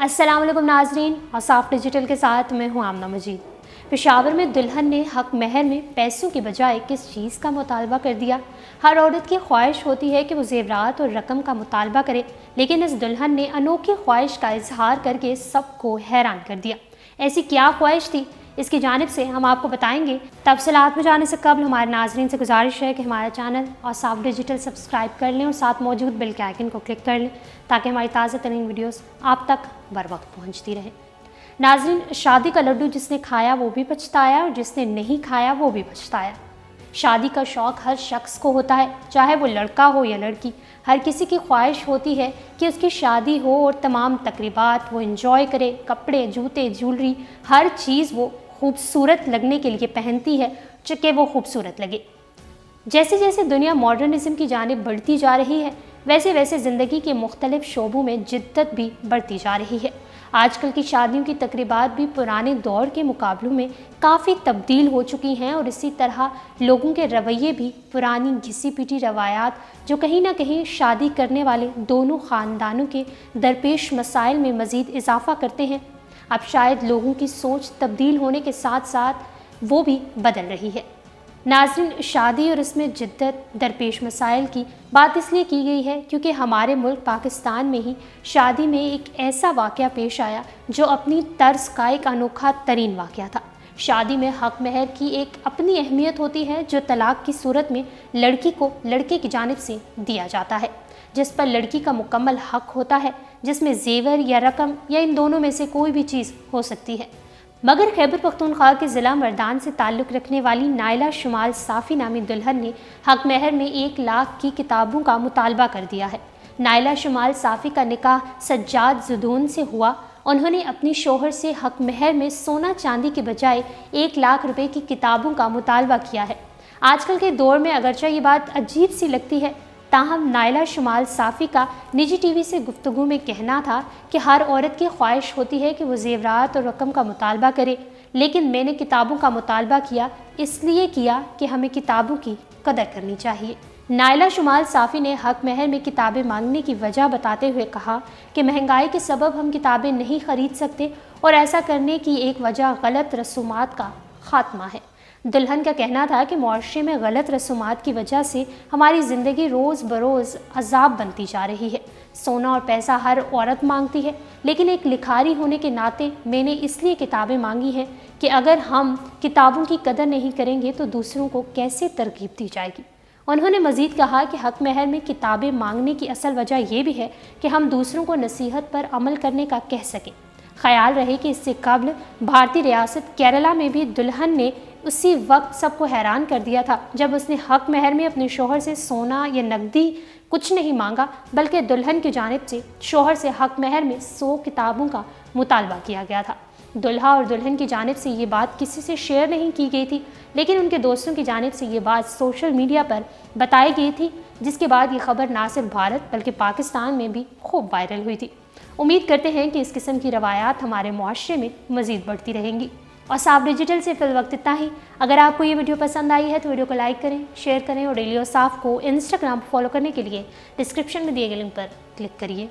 अस्सलाम वालेकुम नाजरीन, औसाफ डिजिटल के साथ मैं हूँ आमना मजीद। पेशावर में दुल्हन ने हक महर में पैसों की बजाय किस चीज़ का मुतालबा कर दिया। हर औरत की ख्वाहिश होती है कि वो जेवरात और रकम का मुतालबा करे, लेकिन इस दुल्हन ने अनोखी ख्वाहिश का इजहार करके सबको हैरान कर दिया। ऐसी क्या ख्वाहिश थी, इसकी जानिब से हम आपको बताएंगे। तफसीलात में जाने से कबल हमारे नाजरीन से गुजारिश है कि हमारा चैनल औसाफ डिजिटल सब्सक्राइब कर लें और साथ मौजूद बेल के आइकन को क्लिक कर लें ताकि हमारी ताज़ा तरीन वीडियोस आप तक बर वक्त पहुँचती रहें। नाजरीन, शादी का लड्डू जिसने खाया वो भी पछताया और जिसने नहीं खाया वो भी पछताया। शादी का शौक़ हर शख्स को होता है, चाहे वो लड़का हो या लड़की। हर किसी की ख्वाहिश होती है कि उसकी शादी हो और तमाम तकरीबात वो एंजॉय करे, कपड़े, जूते, ज्वेलरी, हर चीज़ वो खूबसूरत लगने के लिए पहनती है कि वो खूबसूरत लगे। जैसे जैसे दुनिया मॉडर्निज़म की जानिब बढ़ती जा रही है, वैसे वैसे ज़िंदगी के मुख्तलिफ शोबों में जिद्दत भी बढ़ती जा रही है। आजकल की शादियों की तकरीबात भी पुराने दौर के मुकाबलों में काफ़ी तब्दील हो चुकी हैं और इसी तरह लोगों के रवैये भी पुरानी घिसी पिटी रवायात जो कहीं ना कहीं शादी करने वाले दोनों ख़ानदानों के दरपेश मसाइल में मज़ीद इजाफ़ा करते हैं। अब शायद लोगों की सोच तब्दील होने के साथ साथ वो भी बदल रही है। नाज़रीन, शादी और इसमें जिद्दत दरपेश मसाइल की बात इसलिए की गई है क्योंकि हमारे मुल्क पाकिस्तान में ही शादी में एक ऐसा वाक़या पेश आया जो अपनी तर्ज का एक अनोखा तरीन वाक़या था। शादी में हक महर की एक अपनी अहमियत होती है जो तलाक की सूरत में लड़की को लड़के की जानिब से दिया जाता है, जिस पर लड़की का मुकम्मल हक होता है, जिसमें जेवर या रकम या इन दोनों में से कोई भी चीज़ हो सकती है। मगर खैबर पख्तूनख्वा के ज़िला मर्दान से ताल्लुक़ रखने वाली नाइला शुमाल साफ़ी नामी दुल्हन ने हक महर में 1 लाख की किताबों का मुतालबा कर दिया है। नाइला शुमाल साफ़ी का निकाह सज्जाद ज़ुदून से हुआ। उन्होंने अपनी शोहर से हक महर में सोना चांदी के बजाय 1 लाख रुपए की किताबों का मुतालबा किया है। आजकल के दौर में अगरचे ये बात अजीब सी लगती है, ताहम नाइला शुमाल साफ़ी का निजी टीवी से गुफ्तगू में कहना था कि हर औरत की ख्वाहिश होती है कि वो जेवरात और रकम का मुतालबा करे, लेकिन मैंने किताबों का मुतालबा किया इसलिए किया कि हमें किताबों की कदर करनी चाहिए। नाइला शुमाल साफ़ी ने हक महर में किताबें मांगने की वजह बताते हुए कहा कि महंगाई के सबब हम किताबें नहीं खरीद सकते और ऐसा करने की एक वजह गलत रसूमात का ख़ात्मा है। दुल्हन का कहना था कि मुआशरे में गलत रसूमात की वजह से हमारी ज़िंदगी रोज़ बरोज़ अजाब बनती जा रही है। सोना और पैसा हर औरत मांगती है, लेकिन एक लिखारी होने के नाते मैंने इसलिए किताबें मांगी हैं कि अगर हम किताबों की कदर नहीं करेंगे तो दूसरों को कैसे तरकीब दी जाएगी। उन्होंने मज़ीद कहा कि हक महर में किताबें मांगने की असल वजह यह भी है कि हम दूसरों को नसीहत पर अमल करने का कह सकें। ख्याल रहे कि इससे कबल भारतीय रियासत केरला में भी दुल्हन ने उसी वक्त सबको हैरान कर दिया था जब उसने हक महर में अपने शोहर से सोना या नकदी कुछ नहीं मांगा, बल्कि दुल्हन की जानिब से शोहर से हक महर में 100 किताबों का मुतालबा किया गया था। दुल्हा और दुल्हन की जानिब से ये बात किसी से शेयर नहीं की गई थी, लेकिन उनके दोस्तों की जानिब से ये बात सोशल मीडिया पर बताई गई थी, जिसके बाद ये खबर ना सिर्फ भारत बल्कि पाकिस्तान में भी खूब वायरल हुई थी। उम्मीद करते हैं कि इस किस्म की रवायात हमारे मुआशरे में मज़ीद बढ़ती रहेंगी। औसाफ डिजिटल से फिल वक्त इतना ही। अगर आपको ये वीडियो पसंद आई है तो वीडियो को लाइक करें, शेयर करें और डेली औसाफ को इंस्टाग्राम पर फॉलो करने के लिए डिस्क्रिप्शन में दिए गए लिंक पर क्लिक करिए।